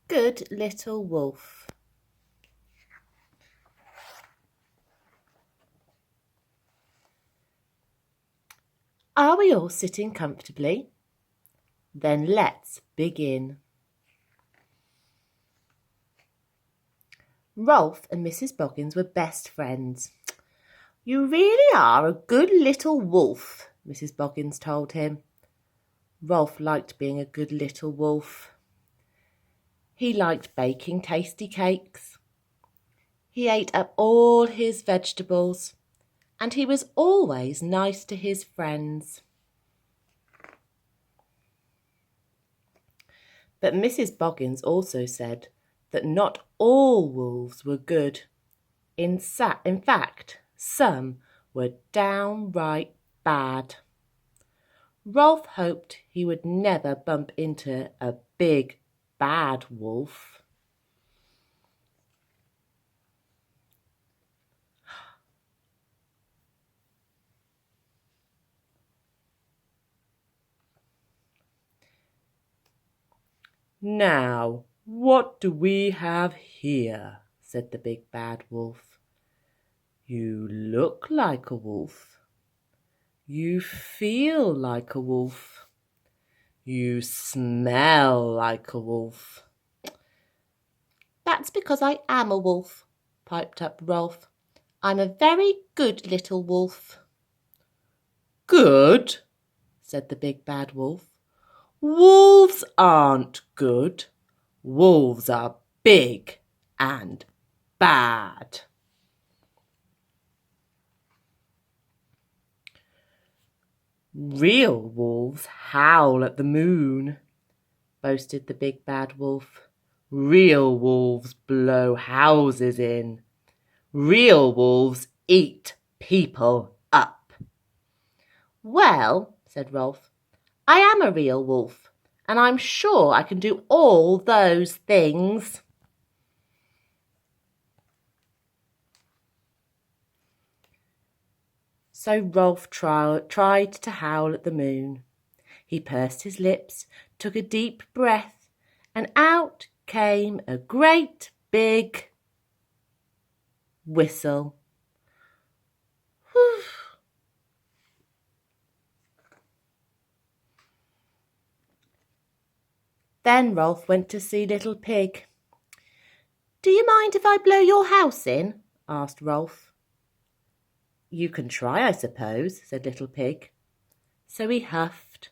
good little wolf. Are we all sitting comfortably? Then let's begin. Rolf and Mrs. Boggins were best friends. You really are a good little wolf, Mrs. Boggins told him. Rolf liked being a good little wolf. He liked baking tasty cakes. He ate up all his vegetables, and he was always nice to his friends. But Mrs. Boggins also said that not all wolves were good. In fact, some were downright bad. Rolf hoped he would never bump into a big, bad wolf. Now, what do we have here? Said the big bad wolf. You look like a wolf. You feel like a wolf. You smell like a wolf. That's because I am a wolf, piped up Rolf. I'm a very good little wolf. Good, said the big bad wolf. Wolves aren't good. Wolves are big and bad. Real wolves howl at the moon, boasted the big bad wolf. Real wolves blow houses in. Real wolves eat people up. Well, said Rolf, I am a real wolf, and I'm sure I can do all those things. So Rolf tried to howl at the moon. He pursed his lips, took a deep breath, and out came a great big whistle. Whew. Then Rolf went to see Little Pig. Do you mind if I blow your house in? Asked Rolf. You can try, I suppose, said Little Pig. So he huffed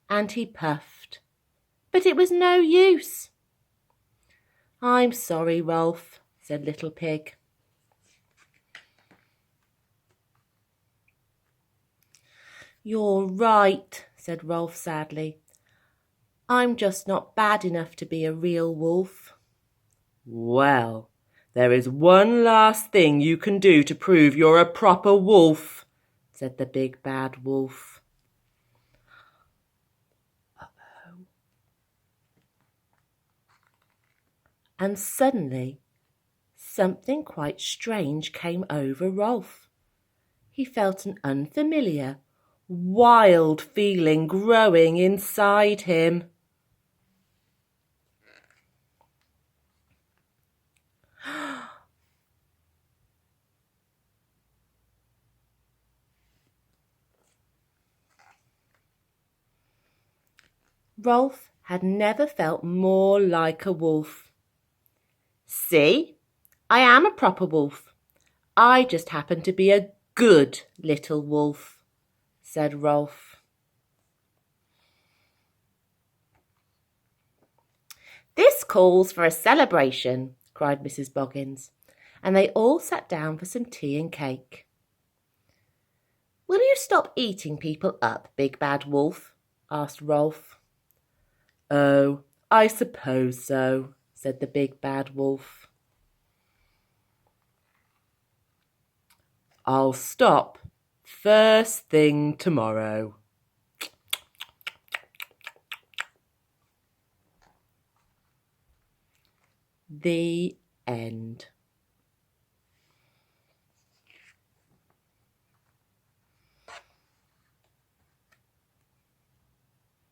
and he puffed, but it was no use. I'm sorry, Rolf, said Little Pig. You're right, said Rolf sadly. I'm just not bad enough to be a real wolf. Well, there is one last thing you can do to prove you're a proper wolf, said the big bad wolf. Uh-oh. And suddenly, something quite strange came over Rolf. He felt an unfamiliar, wild feeling growing inside him. Rolf had never felt more like a wolf. See, I am a proper wolf. I just happen to be a good little wolf, said Rolf. This calls for a celebration, cried Mrs. Boggins, and they all sat down for some tea and cake. Will you stop eating people up, big bad wolf? Asked Rolf. Oh, I suppose so, said the big bad wolf. I'll stop first thing tomorrow. The end.